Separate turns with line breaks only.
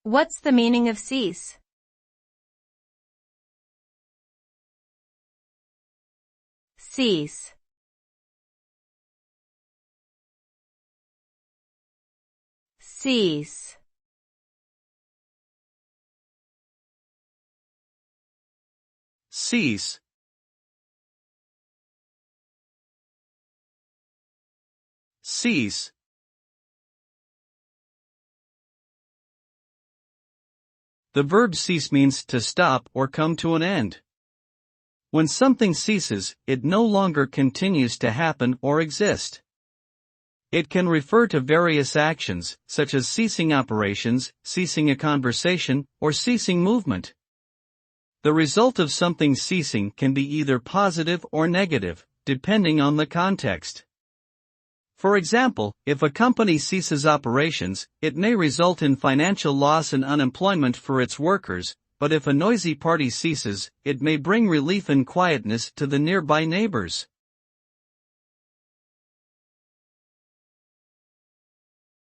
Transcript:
What's the meaning of cease? Cease. Cease.
Cease. Cease. The verb cease means to stop or come to an end. When something ceases, it no longer continues to happen or exist. It can refer to various actions, such as ceasing operations, ceasing a conversation, or ceasing movement. The result of something ceasing can be either positive or negative, depending on the context. For example, if a company ceases operations, it may result in financial loss and unemployment for its workers, but if a noisy party ceases, it may bring relief and quietness to the nearby neighbors.